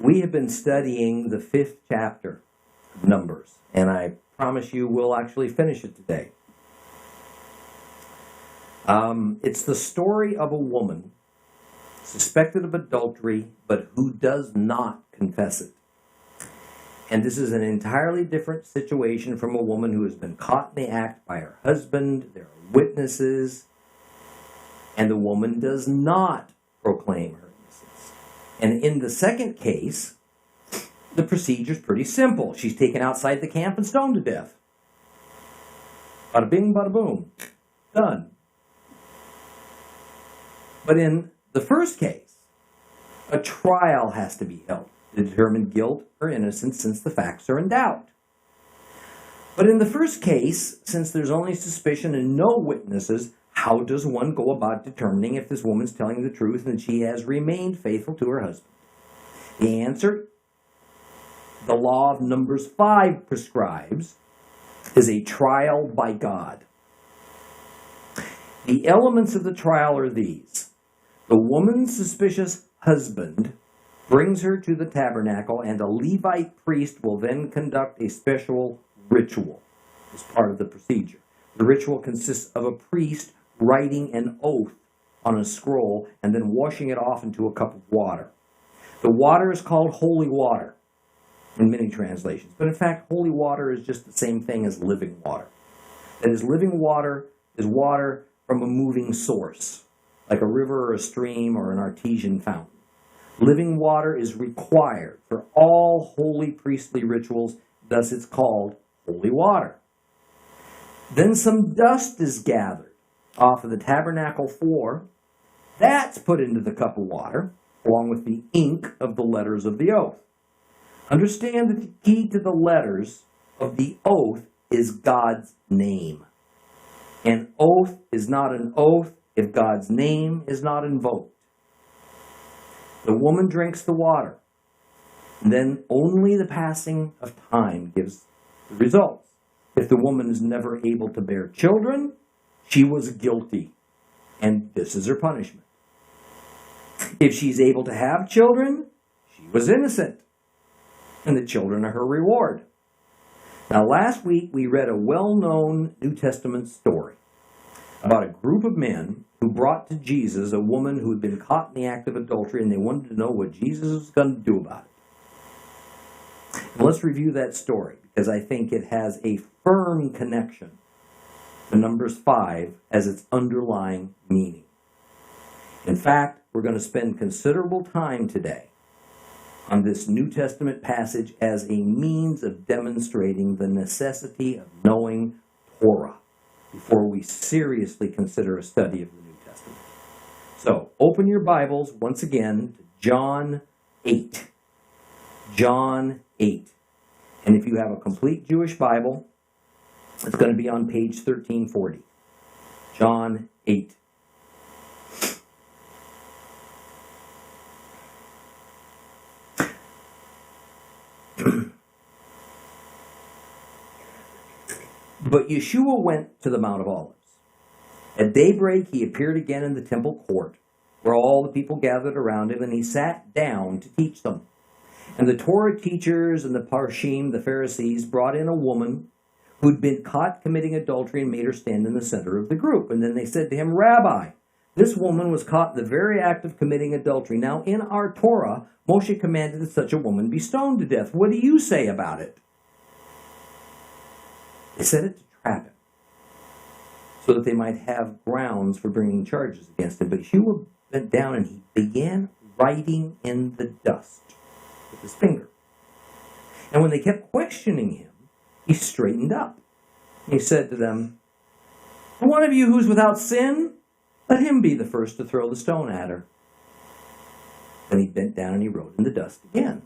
We have been studying the 5th chapter of Numbers, and I promise you we'll actually finish it today. It's the story of a woman suspected of adultery, but who does not confess it. And this is an entirely different situation from a woman who has been caught in the act by her husband. There are witnesses, and the woman does not proclaim her innocence. And in the second case, the procedure is pretty simple. She's taken outside the camp and stoned to death. Bada bing, bada boom. Done. But in the first case, a trial has to be held to determine guilt or innocence since the facts are in doubt. But in the first case, since there's only suspicion and no witnesses, how does one go about determining if this woman's telling the truth and she has remained faithful to her husband? The answer, the law of Numbers 5 prescribes, is a trial by God. The elements of the trial are these. The woman's suspicious husband brings her to the tabernacle, and a Levite priest will then conduct a special ritual as part of the procedure. The ritual consists of a priest writing an oath on a scroll and then washing it off into a cup of water. The water is called holy water in many translations, but in fact, holy water is just the same thing as living water. That is, living water is water from a moving source, like a river or a stream or an artesian fountain. Living water is required for all holy priestly rituals, thus it's called holy water. Then some dust is gathered off of the tabernacle floor. That's put into the cup of water, along with the ink of the letters of the oath. Understand that the key to the letters of the oath is God's name. An oath is not an oath if God's name is not invoked. The woman drinks the water, and then only the passing of time gives the results. If the woman is never able to bear children, she was guilty, and this is her punishment. If she's able to have children, she was innocent, and the children are her reward. Now, last week we read a well-known New Testament story about a group of men who brought to Jesus a woman who had been caught in the act of adultery, and they wanted to know what Jesus was going to do about it. And let's review that story, because I think it has a firm connection to Numbers 5 as its underlying meaning. In fact, we're going to spend considerable time today on this New Testament passage as a means of demonstrating the necessity of knowing Torah before we seriously consider a study of the New Testament. So, open your Bibles once again to John 8. John 8. And if you have a complete Jewish Bible, it's going to be on page 1340. John 8. But Yeshua went to the Mount of Olives. At daybreak he appeared again in the temple court, where all the people gathered around him, and he sat down to teach them. And the Torah teachers and the Parshim, the Pharisees, brought in a woman who'd been caught committing adultery and made her stand in the center of the group. And then they said to him, Rabbi, this woman was caught in the very act of committing adultery. Now in our Torah, Moshe commanded that such a woman be stoned to death. What do you say about it? They said it to trap him, so that they might have grounds for bringing charges against him. But Yeshua bent down and he began writing in the dust with his finger. And when they kept questioning him, he straightened up. He said to them, "The one of you who's without sin, let him be the first to throw the stone at her." Then he bent down and he wrote in the dust again.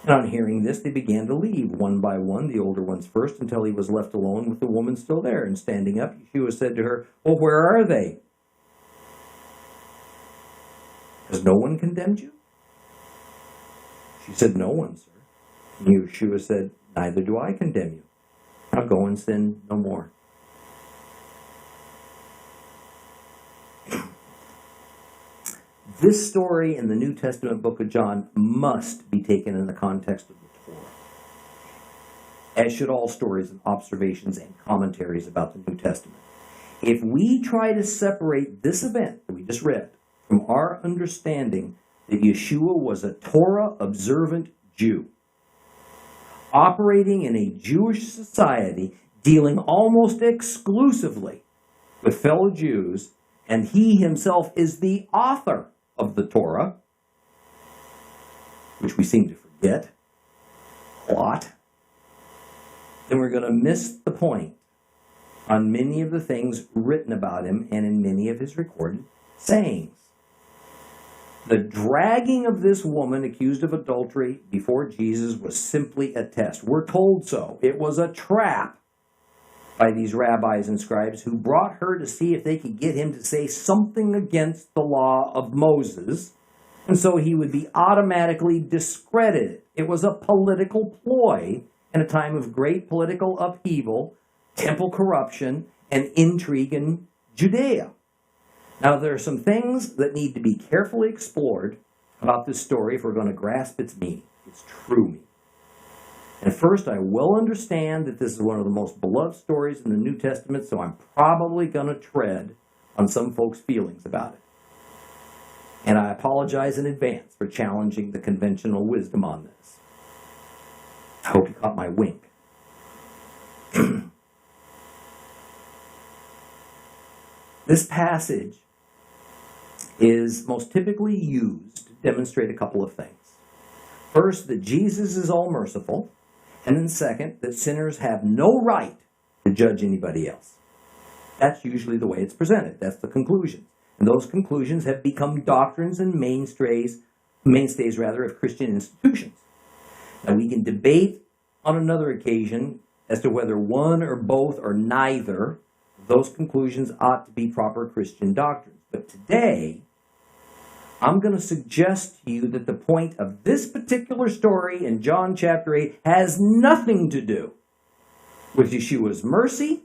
And on hearing this, they began to leave, one by one, the older ones first, until he was left alone with the woman still there. And standing up, Yeshua said to her, "Well, where are they? Has no one condemned you?" She said, "No one, sir." And Yeshua said, "Neither do I condemn you. Now go and sin no more." This story in the New Testament book of John must be taken in the context of the Torah, as should all stories and observations and commentaries about the New Testament. If we try to separate this event that we just read from our understanding that Yeshua was a Torah-observant Jew, operating in a Jewish society, dealing almost exclusively with fellow Jews, and he himself is the author of the Torah, which we seem to forget a lot, then we're going to miss the point on many of the things written about him and in many of his recorded sayings. The dragging of this woman accused of adultery before Jesus was simply a test. We're told so. It was a trap by these rabbis and scribes who brought her to see if they could get him to say something against the law of Moses, and so he would be automatically discredited. It was a political ploy in a time of great political upheaval, temple corruption, and intrigue in Judea. Now, there are some things that need to be carefully explored about this story if we're going to grasp its meaning, its true meaning. And first, I will understand that this is one of the most beloved stories in the New Testament, so I'm probably going to tread on some folks' feelings about it. And I apologize in advance for challenging the conventional wisdom on this. I hope you caught my wink. This passage is most typically used to demonstrate a couple of things. First, that Jesus is all-merciful, and then second, that sinners have no right to judge anybody else. That's usually the way it's presented. That's the conclusions. And those conclusions have become doctrines and mainstays of Christian institutions. Now, we can debate on another occasion as to whether one or both or neither of those conclusions ought to be proper Christian doctrines. But today, I'm going to suggest to you that the point of this particular story in John chapter 8 has nothing to do with Yeshua's mercy,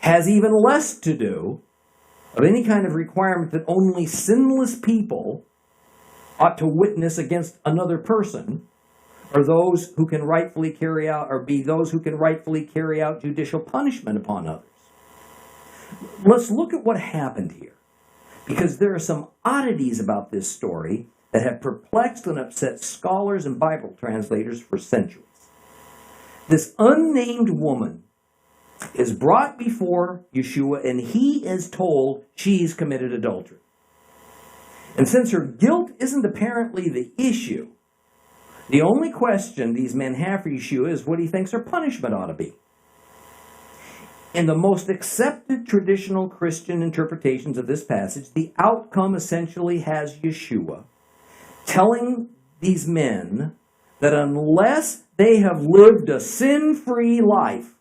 has even less to do of any kind of requirement that only sinless people ought to witness against another person, or those who can rightfully carry out, or be those who can rightfully carry out judicial punishment upon others. Let's look at what happened here, because there are some oddities about this story that have perplexed and upset scholars and Bible translators for centuries. This unnamed woman is brought before Yeshua, and he is told she's committed adultery. And since her guilt isn't apparently the issue, the only question these men have for Yeshua is what he thinks her punishment ought to be. In the most accepted traditional Christian interpretations of this passage, the outcome essentially has Yeshua telling these men that unless they have lived a sin-free life,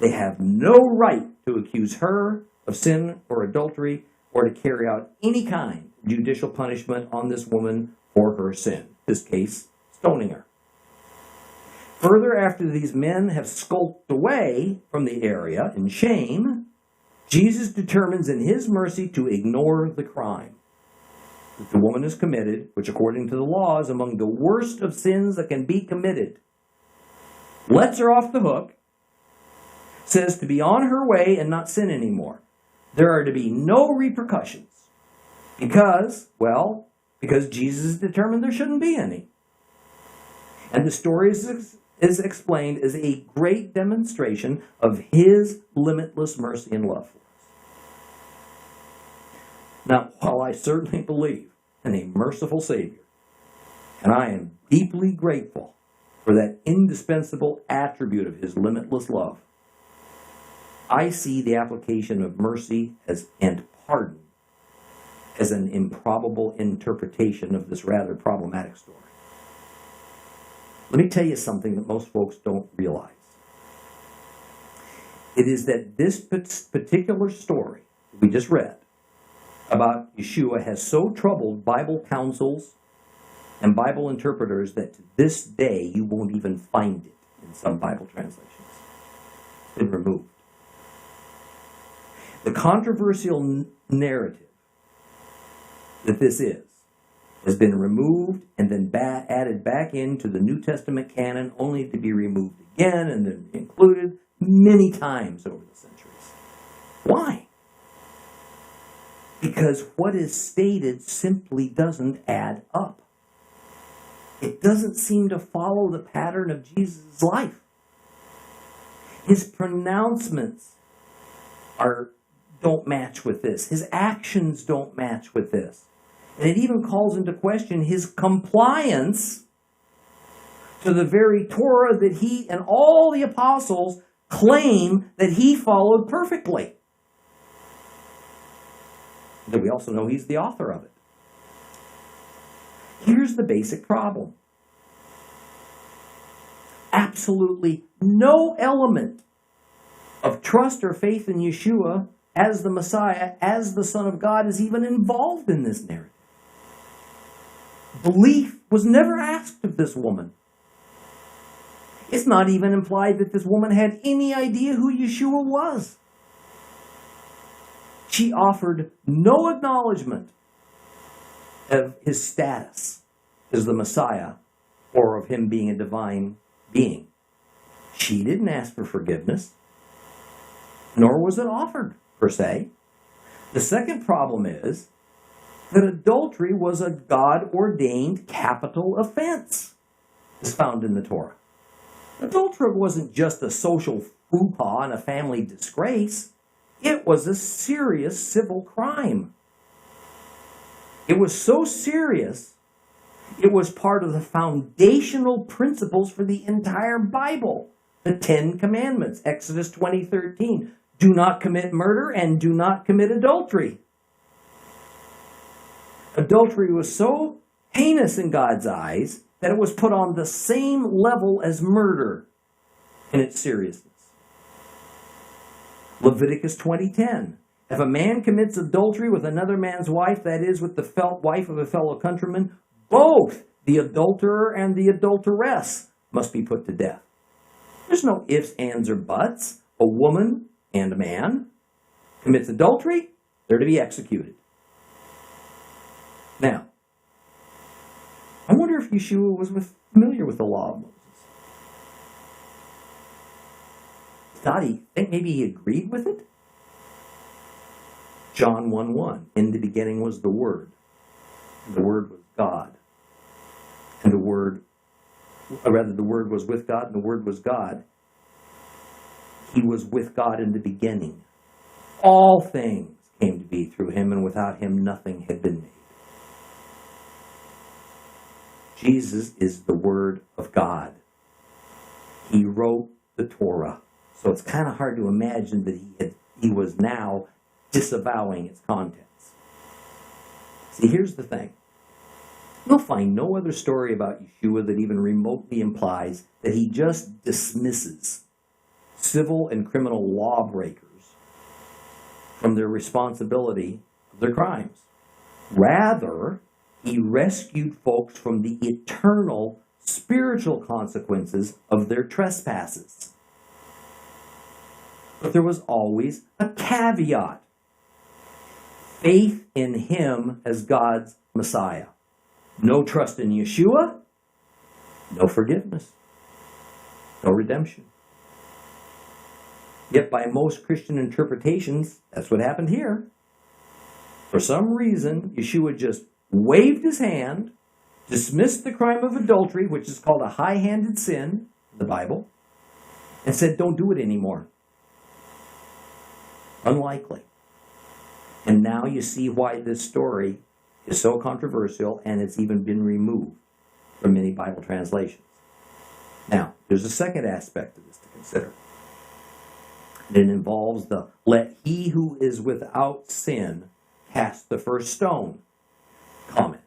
they have no right to accuse her of sin or adultery or to carry out any kind of judicial punishment on this woman for her sin. In this case, stoning her. Further, after these men have skulked away from the area in shame, Jesus determines in his mercy to ignore the crime that the woman has committed, which according to the law is among the worst of sins that can be committed. Lets her off the hook, says to be on her way and not sin anymore. There are to be no repercussions because Jesus determined there shouldn't be any. And the story is explained as a great demonstration of his limitless mercy and love for us. Now, while I certainly believe in a merciful Savior, and I am deeply grateful for that indispensable attribute of his limitless love, I see the application of mercy and pardon as an improbable interpretation of this rather problematic story. Let me tell you something that most folks don't realize. It is that this particular story we just read about Yeshua has so troubled Bible councils and Bible interpreters that to this day you won't even find it in some Bible translations. It's been removed. The controversial narrative that this has been removed and then added back into the New Testament canon, only to be removed again and then included many times over the centuries. Why? Because what is stated simply doesn't add up. It doesn't seem to follow the pattern of Jesus' life. His pronouncements don't match with this. His actions don't match with this. And it even calls into question his compliance to the very Torah that he and all the apostles claim that he followed perfectly. But we also know he's the author of it. Here's the basic problem. Absolutely no element of trust or faith in Yeshua as the Messiah, as the Son of God, is even involved in this narrative. Belief was never asked of this woman. It's not even implied that this woman had any idea who Yeshua was. She offered no acknowledgement of his status as the Messiah or of him being a divine being. She didn't ask for forgiveness, nor was it offered, per se. The second problem is that adultery was a God-ordained capital offense, as found in the Torah. Adultery wasn't just a social faux pas and a family disgrace. It was a serious civil crime. It was so serious, it was part of the foundational principles for the entire Bible. The 10 Commandments, Exodus 20:13. Do not commit murder and do not commit adultery. Adultery was so heinous in God's eyes that it was put on the same level as murder in its seriousness. Leviticus 20:10. If a man commits adultery with another man's wife, that is, with the wife of a fellow countryman, both the adulterer and the adulteress must be put to death. There's no ifs, ands, or buts. A woman and a man commits adultery, they're to be executed. Now, I wonder if Yeshua was familiar with the law of Moses. Think maybe he agreed with it? John 1:1. In the beginning was the Word. And the Word was God. And the Word was with God, and the Word was God. He was with God in the beginning. All things came to be through him, and without him nothing had been made. Jesus is the Word of God. He wrote the Torah. So it's kind of hard to imagine that he was now disavowing its contents. See, here's the thing. You'll find no other story about Yeshua that even remotely implies that he just dismisses civil and criminal lawbreakers from their responsibility of their crimes. Rather, he rescued folks from the eternal spiritual consequences of their trespasses. But there was always a caveat. Faith in him as God's Messiah. No trust in Yeshua, no forgiveness, no redemption. Yet by most Christian interpretations, that's what happened here. For some reason, Yeshua just waved his hand, dismissed the crime of adultery, which is called a high-handed sin in the Bible, and said, don't do it anymore. Unlikely. And now you see why this story is so controversial, and it's even been removed from many Bible translations. Now, there's a second aspect of this to consider. And it involves the let he who is without sin cast the first stone comment.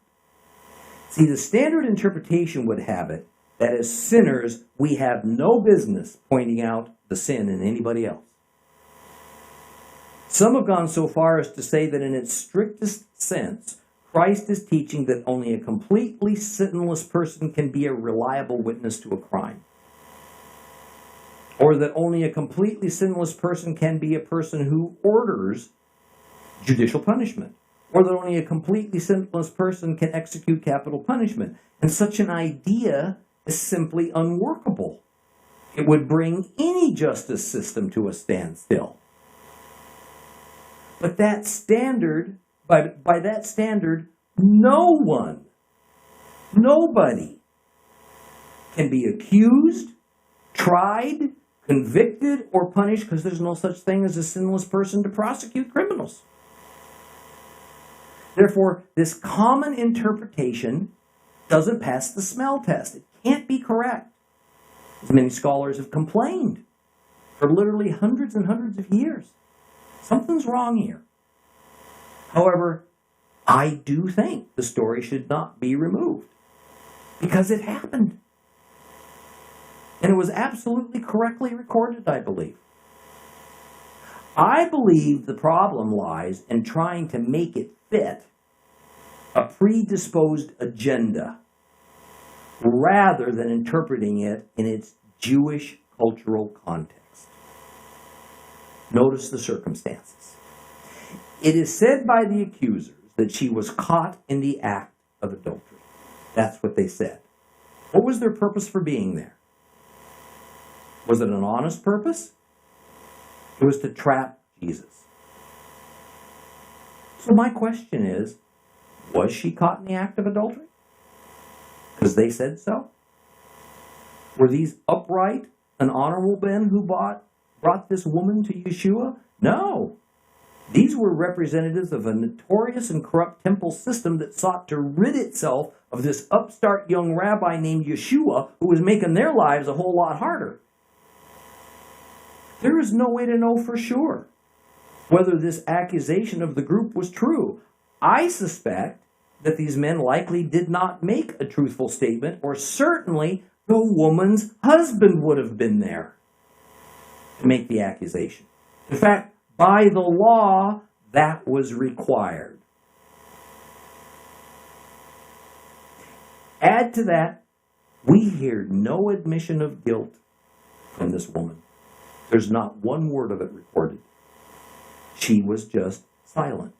See, the standard interpretation would have it that as sinners, we have no business pointing out the sin in anybody else. Some have gone so far as to say that in its strictest sense, Christ is teaching that only a completely sinless person can be a reliable witness to a crime. Or that only a completely sinless person can be a person who orders judicial punishment or that only a completely sinless person can execute capital punishment. And such an idea is simply unworkable. It would bring any justice system to a standstill. But that standard, by that standard, nobody can be accused, tried, convicted, or punished, because there's no such thing as a sinless person to prosecute criminals. Therefore, this common interpretation doesn't pass the smell test. It can't be correct. As many scholars have complained for literally hundreds and hundreds of years. Something's wrong here. However, I do think the story should not be removed, because it happened. And it was absolutely correctly recorded, I believe. I believe the problem lies in trying to make it fit a predisposed agenda rather than interpreting it in its Jewish cultural context. Notice the circumstances. It is said by the accusers that she was caught in the act of adultery. That's what they said. What was their purpose for being there? Was it an honest purpose? It was to trap Jesus. So my question is, was she caught in the act of adultery? Because they said so? Were these upright and honorable men who brought this woman to Yeshua? No. These were representatives of a notorious and corrupt temple system that sought to rid itself of this upstart young rabbi named Yeshua, who was making their lives a whole lot harder. There is no way to know for sure whether this accusation of the group was true. I suspect that these men likely did not make a truthful statement, or certainly the woman's husband would have been there to make the accusation. In fact, by the law, that was required. Add to that, we hear no admission of guilt from this woman. There's not one word of it recorded. She was just silent.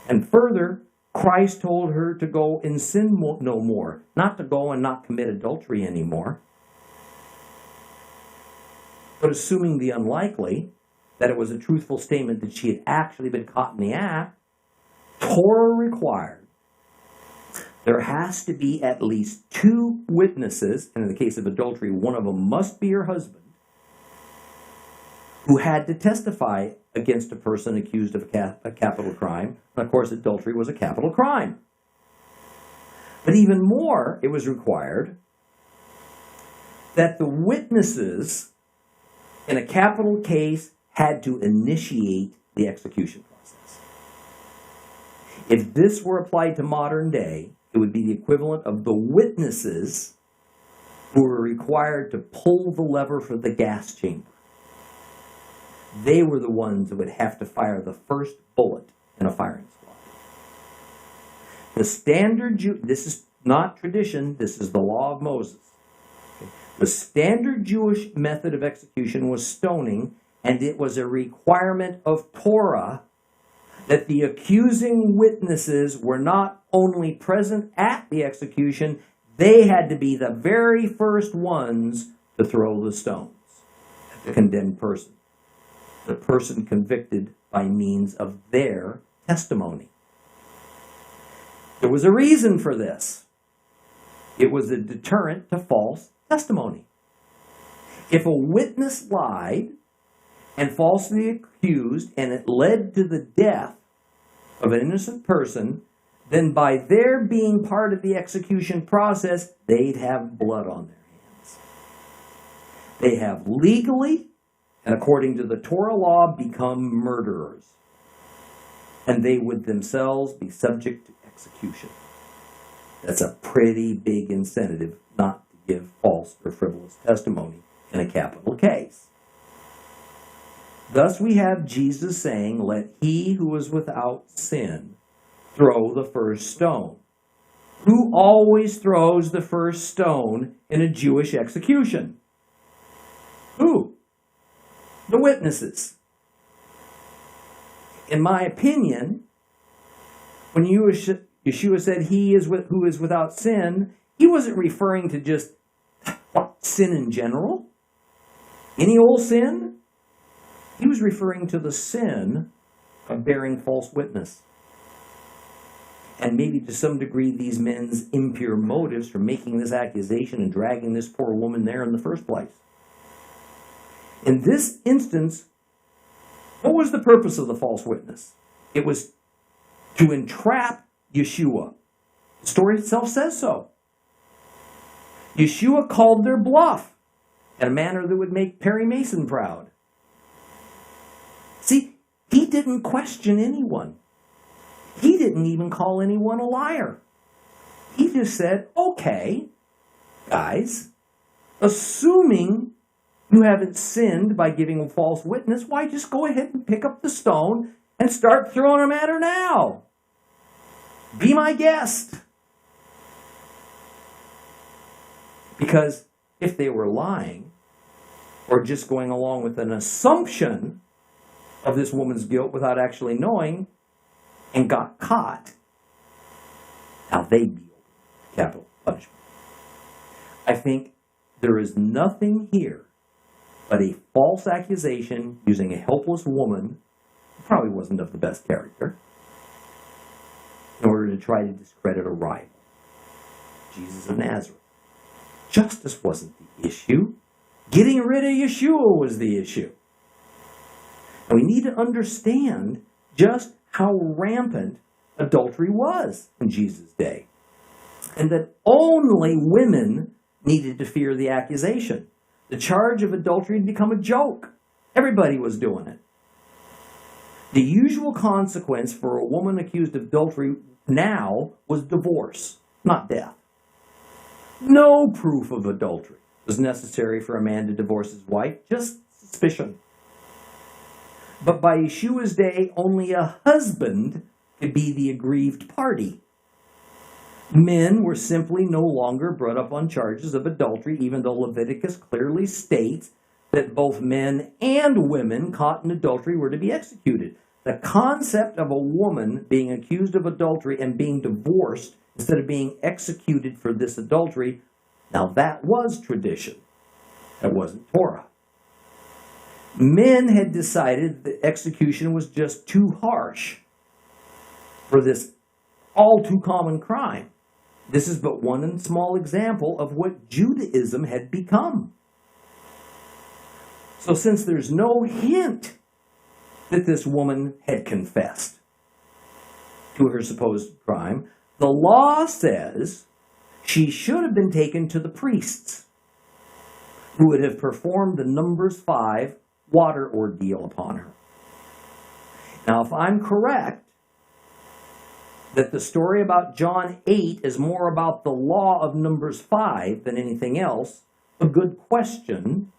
And further, Christ told her to go and sin no more, not to go and not commit adultery anymore. But assuming the unlikely, that it was a truthful statement that she had actually been caught in the act, Torah required there has to be at least 2 witnesses, and in the case of adultery, one of them must be her husband, who had to testify against a person accused of a capital crime. And of course, adultery was a capital crime. But even more, it was required that the witnesses in a capital case had to initiate the execution process. If this were applied to modern day, it would be the equivalent of the witnesses who were required to pull the lever for the gas chamber. They were the ones that would have to fire the first bullet in a firing squad. The standard this is not tradition, this is the law of Moses. The standard Jewish method of execution was stoning, and it was a requirement of Torah that the accusing witnesses were not only present at the execution, they had to be the very first ones to throw the stones at the condemned person. The person convicted by means of their testimony. There was a reason for this. It was a deterrent to false testimony. If a witness lied and falsely accused, and it led to the death of an innocent person, then by their being part of the execution process, they'd have blood on their hands. They have legally, and according to the Torah law, become murderers. And they would themselves be subject to execution. That's a pretty big incentive not to give false or frivolous testimony in a capital case. Thus we have Jesus saying, "Let he who is without sin throw the first stone." Who always throws the first stone in a Jewish execution? Who? The witnesses. In my opinion, When Yeshua said who is without sin, he wasn't referring to just sin in general, any old sin. He was referring to the sin of bearing false witness. And maybe to some degree these men's impure motives for making this accusation and dragging this poor woman there in the first place. In this instance, what was the purpose of the false witness? It was to entrap Yeshua. The story itself says so. Yeshua called their bluff in a manner that would make Perry Mason proud. See, he didn't question anyone. He didn't even call anyone a liar. He just said, okay, guys, assuming you haven't sinned by giving a false witness, why just go ahead and pick up the stone and start throwing them at her now? Be my guest. Because if they were lying or just going along with an assumption of this woman's guilt without actually knowing and got caught, now they'd be open to capital punishment. I think there is nothing here but a false accusation using a helpless woman who probably wasn't of the best character in order to try to discredit a rival, Jesus of Nazareth. Justice wasn't the issue. Getting rid of Yeshua was the issue. And we need to understand just how rampant adultery was in Jesus' day. And that only women needed to fear the accusation. The charge of adultery had become a joke. Everybody was doing it. The usual consequence for a woman accused of adultery now was divorce, not death. No proof of adultery was necessary for a man to divorce his wife, just suspicion. But by Yeshua's day, only a husband could be the aggrieved party. Men were simply no longer brought up on charges of adultery, even though Leviticus clearly states that both men and women caught in adultery were to be executed. The concept of a woman being accused of adultery and being divorced instead of being executed for this adultery, now that was tradition. That wasn't Torah. Men had decided that execution was just too harsh for this all too common crime. This is but one small example of what Judaism had become. So since there's no hint that this woman had confessed to her supposed crime, the law says she should have been taken to the priests, who would have performed the Numbers 5 water ordeal upon her. Now, if I'm correct, that the story about John 8 is more about the law of Numbers 5 than anything else, a good question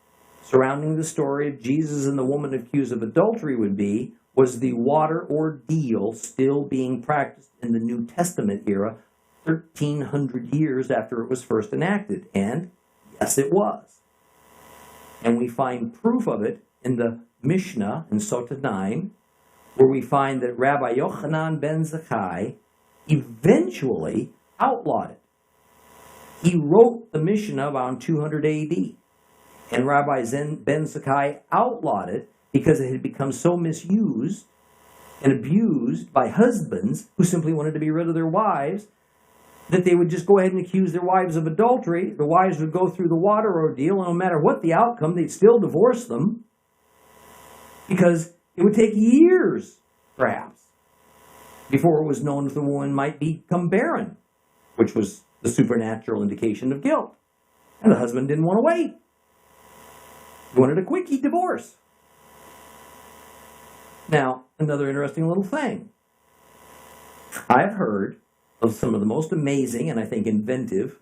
surrounding the story of Jesus and the woman accused of adultery would be, was the water ordeal still being practiced in the New Testament era 1,300 years after it was first enacted? And yes, it was. And we find proof of it in the Mishnah in Sota 9, where we find that Rabbi Yochanan ben Zakkai eventually outlawed it. He wrote the Mishnah around 200 AD, and Rabbi ben Zakkai outlawed it because it had become so misused and abused by husbands who simply wanted to be rid of their wives that they would just go ahead and accuse their wives of adultery. The wives would go through the water ordeal, and no matter what the outcome, they'd still divorce them because it would take years, perhaps, before it was known if the woman might become barren, which was the supernatural indication of guilt. And the husband didn't want to wait. He wanted a quickie divorce. Now, another interesting little thing. I've heard of some of the most amazing and I think inventive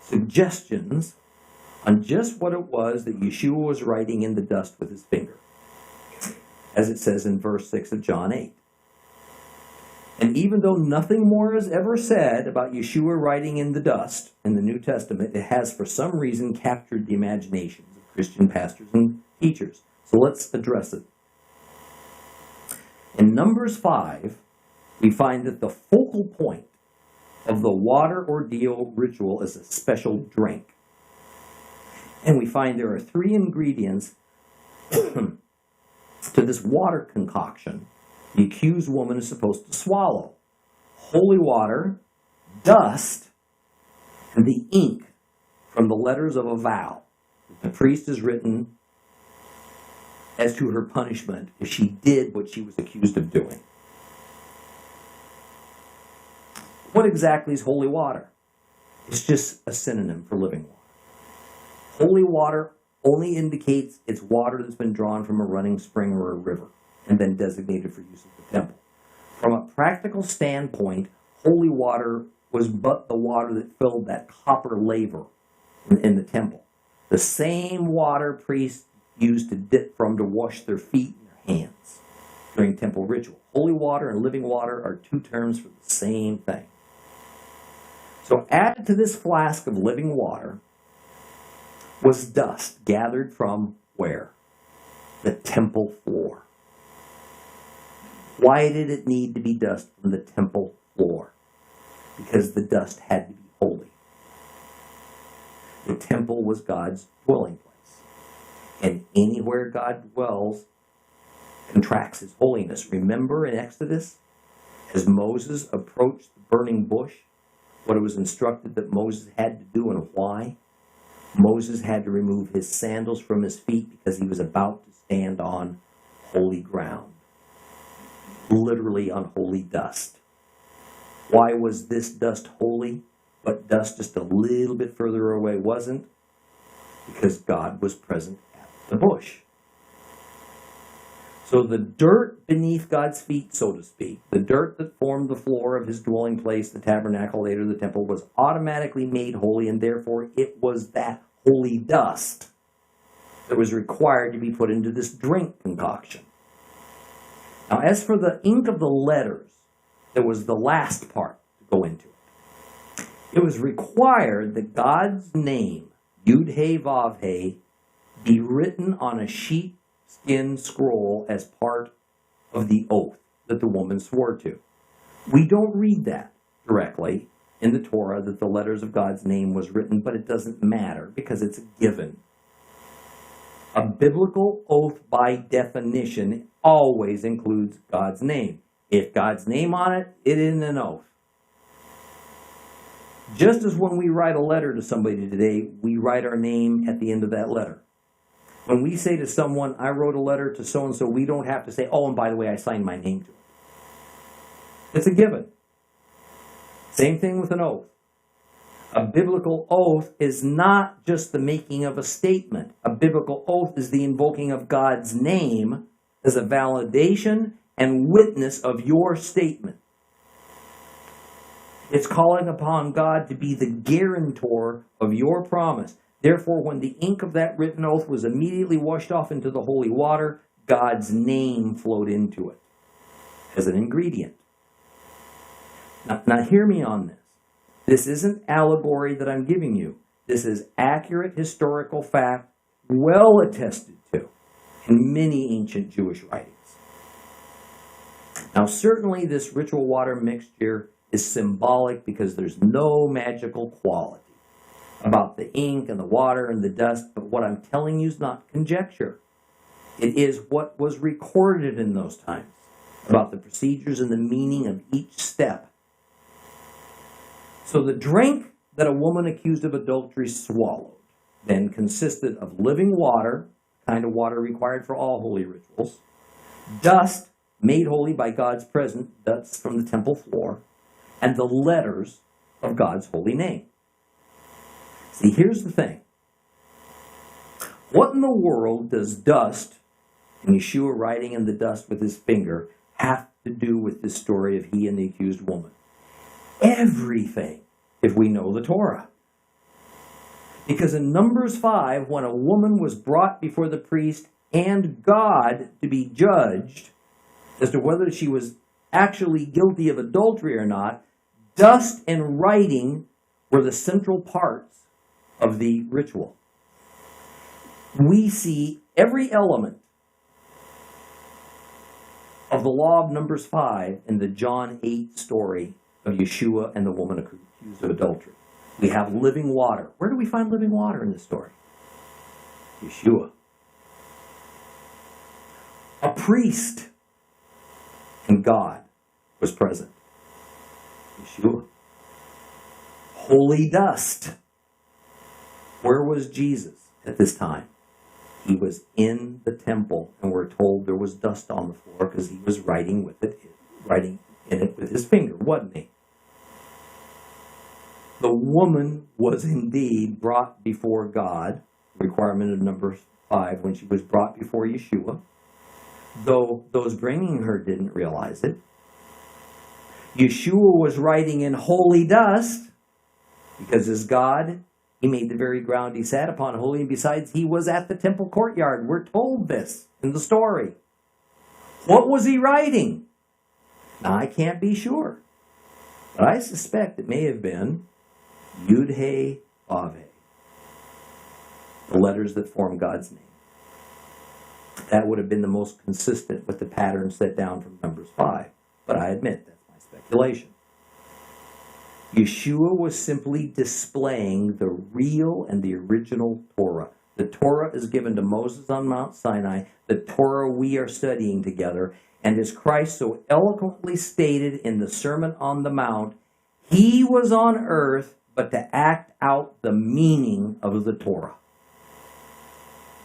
suggestions on just what it was that Yeshua was writing in the dust with his finger, as it says in verse 6 of John 8. And even though nothing more is ever said about Yeshua writing in the dust in the New Testament, it has for some reason captured the imaginations of Christian pastors and teachers. So let's address it. In Numbers 5, we find that the focal point of the water ordeal ritual is a special drink. And we find there are 3 ingredients to this water concoction the accused woman is supposed to swallow: holy water, dust, and the ink from the letters of a vow that the priest has written as to her punishment if she did what she was accused of doing. What exactly is holy water? It's just a synonym for living water. Holy water only indicates it's water that's been drawn from a running spring or a river and then designated for use at the temple. From a practical standpoint, holy water was but the water that filled that copper laver in the temple. The same water priests used to dip from to wash their feet and their hands during temple ritual. Holy water and living water are 2 terms for the same thing. So added to this flask of living water was dust gathered from where? The temple floor. Why did it need to be dust from the temple floor? Because the dust had to be holy. The temple was God's dwelling place. And anywhere God dwells contracts his holiness. Remember in Exodus, as Moses approached the burning bush, what it was instructed that Moses had to do and why? Moses had to remove his sandals from his feet because he was about to stand on holy ground. Literally on holy dust. Why was this dust holy, but dust just a little bit further away wasn't? Because God was present at the bush. So the dirt beneath God's feet, so to speak, the dirt that formed the floor of his dwelling place, the tabernacle, later the temple, was automatically made holy, and therefore it was that holy dust that was required to be put into this drink concoction. Now, as for the ink of the letters, that was the last part to go into it. It was required that God's name, Yud-He-Vav-He, be written on a sheepskin scroll as part of the oath that the woman swore to. We don't read that directly in the Torah that the letters of God's name was written, but it doesn't matter because it's a given. A biblical oath by definition always includes God's name. If God's name on it, it isn't an oath. Just as when we write a letter to somebody today, we write our name at the end of that letter. When we say to someone, I wrote a letter to so-and-so, we don't have to say, oh, and by the way, I signed my name to it. It's a given. Same thing with an oath. A biblical oath is not just the making of a statement. A biblical oath is the invoking of God's name as a validation and witness of your statement. It's calling upon God to be the guarantor of your promise. Therefore, when the ink of that written oath was immediately washed off into the holy water, God's name flowed into it as an ingredient. Now hear me on this. This isn't allegory that I'm giving you. This is accurate historical fact, well attested to in many ancient Jewish writings. Now, certainly this ritual water mixture is symbolic because there's no magical quality about the ink and the water and the dust, but what I'm telling you is not conjecture. It is what was recorded in those times about the procedures and the meaning of each step. So the drink that a woman accused of adultery swallowed then consisted of living water, the kind of water required for all holy rituals, dust made holy by God's presence, dust from the temple floor, and the letters of God's holy name. See, here's the thing. What in the world does dust, and Yeshua writing in the dust with his finger, have to do with this story of he and the accused woman? Everything, if we know the Torah. Because in Numbers 5, when a woman was brought before the priest and God to be judged as to whether she was actually guilty of adultery or not, dust and writing were the central parts of the ritual. We see every element of of the law of Numbers 5 in the John 8 story of Yeshua and the woman accused of adultery. We have living water. Where do we find living water in this story? Yeshua. A priest and God was present. Yeshua. Holy dust. Where was Jesus at this time? He was in the temple, and we're told there was dust on the floor because he was writing in it with his finger, wasn't he? The woman was indeed brought before God, requirement of Numbers 5, when she was brought before Yeshua, though those bringing her didn't realize it. Yeshua was writing in holy dust, because as God, he made the very ground he sat upon holy, and besides, he was at the temple courtyard. We're told this in the story. What was he writing? Now, I can't be sure, but I suspect it may have been Yud-He, Vav-He, the letters that form God's name. That would have been the most consistent with the pattern set down from Numbers 5, but I admit that's my speculation. Yeshua was simply displaying the real and the original Torah. The Torah is given to Moses on Mount Sinai. The Torah we are studying together. And as Christ so eloquently stated in the Sermon on the Mount, he was on earth but to act out the meaning of the Torah.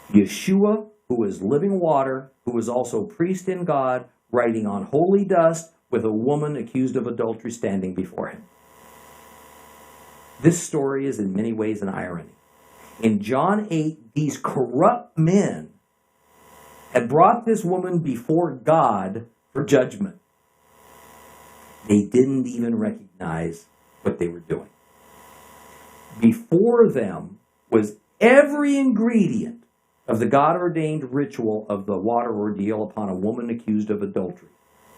Yeshua, who is living water, who is also priest in God, writing on holy dust with a woman accused of adultery standing before him. This story is in many ways an irony. In John 8, these corrupt men had brought this woman before God for judgment. They didn't even recognize what they were doing. Before them was every ingredient of the God-ordained ritual of the water ordeal upon a woman accused of adultery.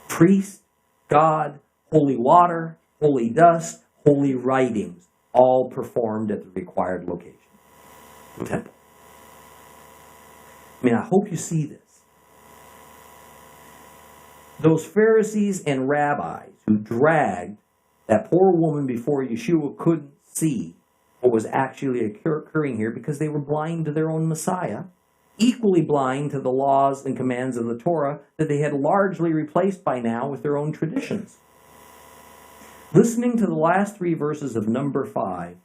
Priest, God, holy water, holy dust, holy writings, all performed at the required location, the temple. I hope you see this. Those Pharisees and rabbis who dragged that poor woman before Yeshua couldn't see what was actually occurring here because they were blind to their own Messiah, equally blind to the laws and commands of the Torah that they had largely replaced by now with their own traditions. Listening to the last 3 verses of number 5,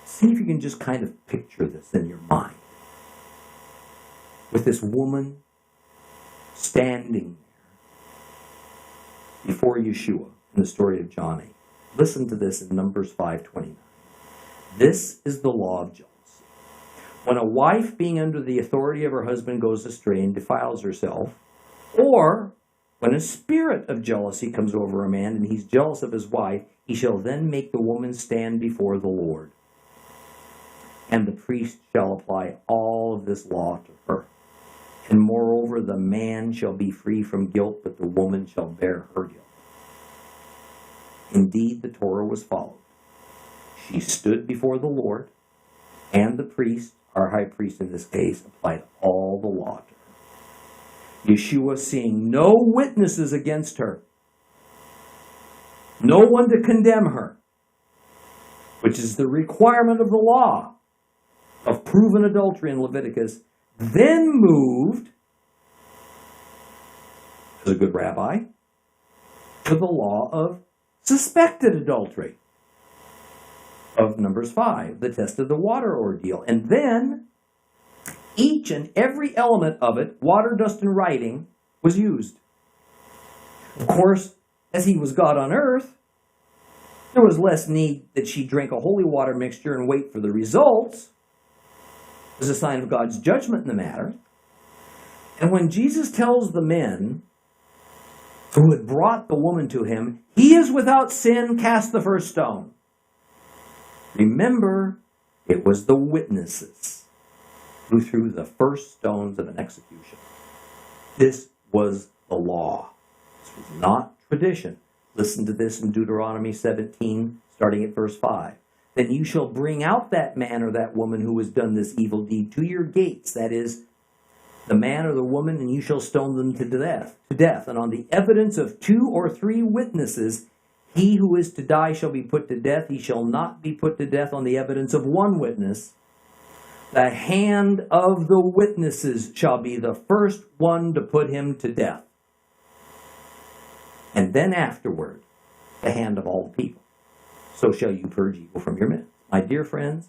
see if you can just kind of picture this in your mind. With this woman standing there before Yeshua in the story of John 8. Listen to this in Numbers 5:29. This is the law of jealousy. When a wife being under the authority of her husband goes astray and defiles herself, or when a spirit of jealousy comes over a man and he's jealous of his wife, he shall then make the woman stand before the Lord. And the priest shall apply all of this law to her. And moreover, the man shall be free from guilt, but the woman shall bear her guilt. Indeed, the Torah was followed. She stood before the Lord, and the priest, our high priest in this case, applied all the law to her. Yeshua, seeing no witnesses against her, no one to condemn her, which is the requirement of the law of proven adultery in Leviticus, then moved, as a good rabbi, to the law of suspected adultery of Numbers 5, the test of the water ordeal. And then each and every element of it, water, dust, and writing, was used. Of course, as he was God on earth, there was less need that she drink a holy water mixture and wait for the results as a sign of God's judgment in the matter. And when Jesus tells the men who had brought the woman to him, "He is without sin, cast the first stone." Remember, it was the witnesses who threw the first stones of an execution. This was the law. This was not tradition. Listen to this in Deuteronomy 17, starting at verse 5. Then you shall bring out that man or that woman who has done this evil deed to your gates, that is, the man or the woman, and you shall stone them to death. And on the evidence of 2 or 3 witnesses, he who is to die shall be put to death. He shall not be put to death on the evidence of 1 witness. The hand of the witnesses shall be the first one to put him to death. And then afterward, the hand of all the people. So shall you purge evil from your midst. My dear friends,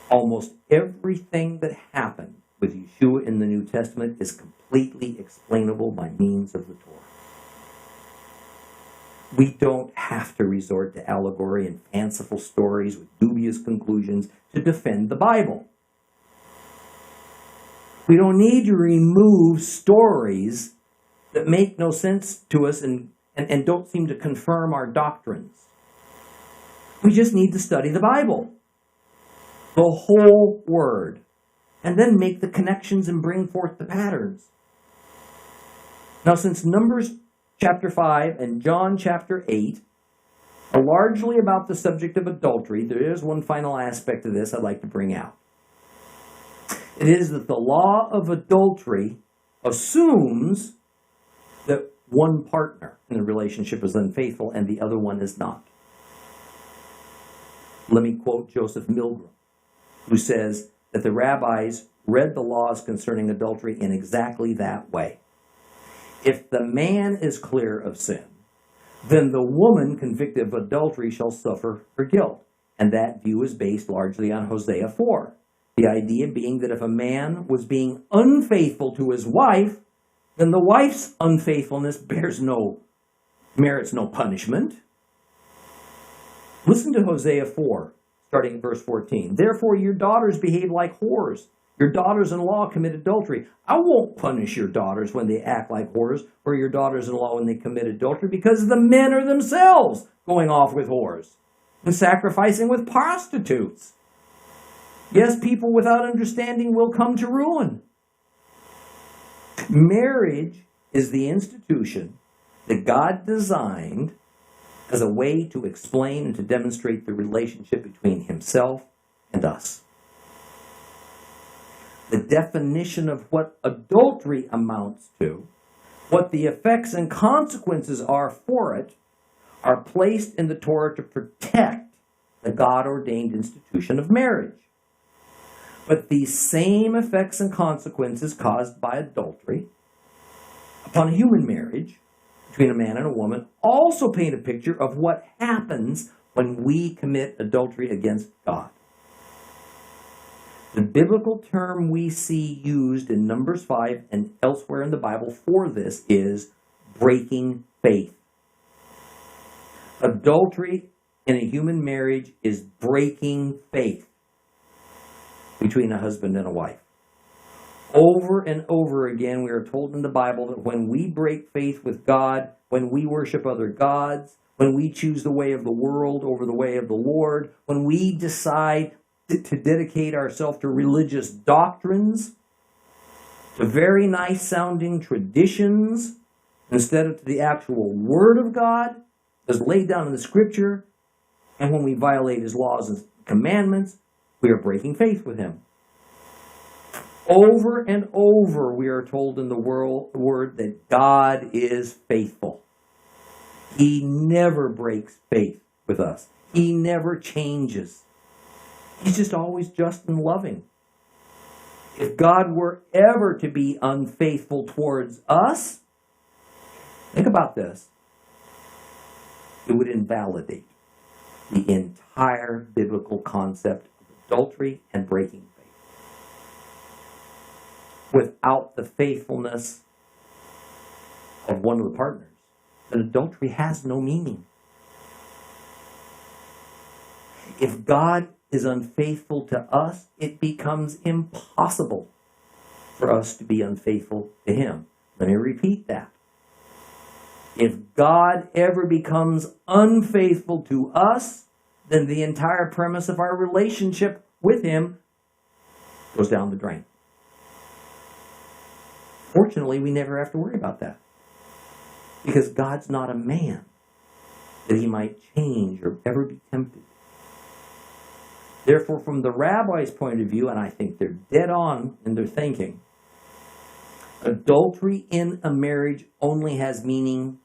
almost everything that happened with Yeshua in the New Testament is completely explainable by means of the Torah. We don't have to resort to allegory and fanciful stories with dubious conclusions to defend the Bible. We don't need to remove stories that make no sense to us and don't seem to confirm our doctrines. We just need to study the Bible, the whole Word, and then make the connections and bring forth the patterns. Now, since Numbers chapter 5 and John chapter 8 are largely about the subject of adultery, there is one final aspect of this I'd like to bring out. It is that the law of adultery assumes that one partner in the relationship is unfaithful and the other one is not. Let me quote Joseph Milgram, who says that the rabbis read the laws concerning adultery in exactly that way. If the man is clear of sin, then the woman convicted of adultery shall suffer her guilt. And that view is based largely on Hosea 4. The idea being that if a man was being unfaithful to his wife, then the wife's unfaithfulness merits no punishment. Listen to Hosea 4, starting at verse 14. Therefore your daughters behave like whores. Your daughters-in-law commit adultery. I won't punish your daughters when they act like whores, or your daughters-in-law when they commit adultery, because the men are themselves going off with whores and sacrificing with prostitutes. Yes, people without understanding will come to ruin. Marriage is the institution that God designed as a way to explain and to demonstrate the relationship between himself and us. The definition of what adultery amounts to, what the effects and consequences are for it, are placed in the Torah to protect the God-ordained institution of marriage. But these same effects and consequences caused by adultery upon a human marriage between a man and a woman also paint a picture of what happens when we commit adultery against God. The biblical term we see used in Numbers 5 and elsewhere in the Bible for this is breaking faith. Adultery in a human marriage is breaking faith between a husband and a wife. Over and over again, we are told in the Bible that when we break faith with God, when we worship other gods, when we choose the way of the world over the way of the Lord, when we decide to dedicate ourselves to religious doctrines, to very nice sounding traditions, instead of to the actual Word of God as laid down in the Scripture, and when we violate His laws and commandments, we are breaking faith with Him. Over and over we are told in the Word that God is faithful. He never breaks faith with us. He never changes. He's just always just and loving. If God were ever to be unfaithful towards us, think about this, it would invalidate the entire biblical concept of adultery and breaking faith. Without the faithfulness of one of the partners, then adultery has no meaning. If God is unfaithful to us, it becomes impossible for us to be unfaithful to Him. Let me repeat that. If God ever becomes unfaithful to us, then the entire premise of our relationship with Him goes down the drain. Fortunately, we never have to worry about that, because God's not a man that He might change or ever be tempted. Therefore, from the rabbi's point of view, and I think they're dead on in their thinking, Adultery in a marriage only has meaning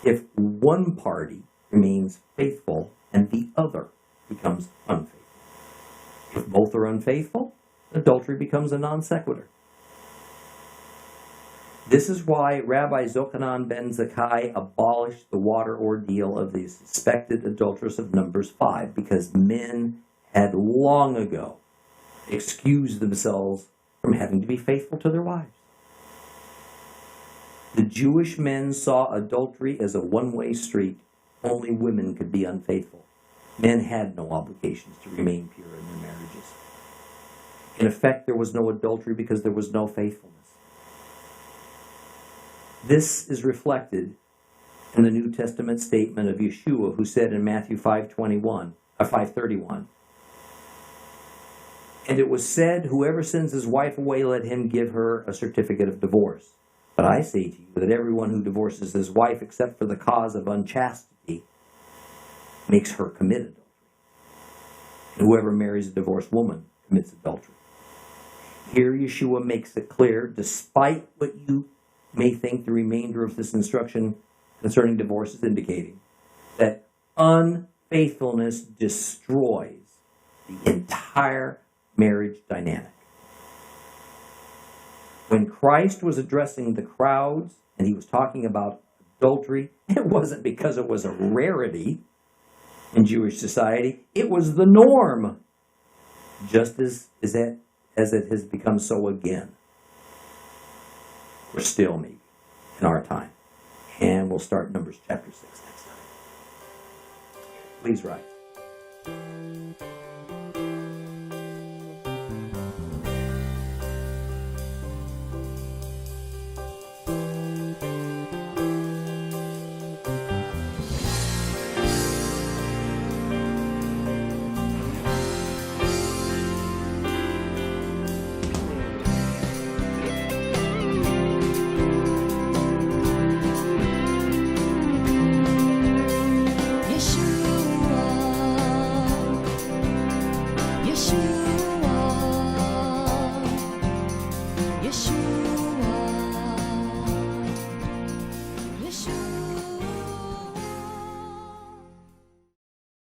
if one party remains faithful and the other becomes unfaithful. If both are unfaithful, adultery becomes a non sequitur. This is why Rabbi Zochanan ben Zakkai abolished the water ordeal of the suspected adulteress of Numbers 5, because men had long ago excused themselves from having to be faithful to their wives. The Jewish men saw adultery as a one-way street. Only women could be unfaithful. Men had no obligations to remain pure in their marriages. In effect, there was no adultery because there was no faithfulness. This is reflected in the New Testament statement of Yeshua, who said in Matthew 5:31, 5:31, "And it was said, whoever sends his wife away, let him give her a certificate of divorce. But I say to you that everyone who divorces his wife except for the cause of unchastity makes her commit adultery. And whoever marries a divorced woman commits adultery." Here Yeshua makes it clear, despite what you may think the remainder of this instruction concerning divorce is indicating, that unfaithfulness destroys the entire marriage dynamic. When Christ was addressing the crowds and he was talking about adultery, it wasn't because it was a rarity in Jewish society. It was the norm, just as it has become so again. We're still maybe in our time. And we'll start Numbers chapter 6 next time. Please rise.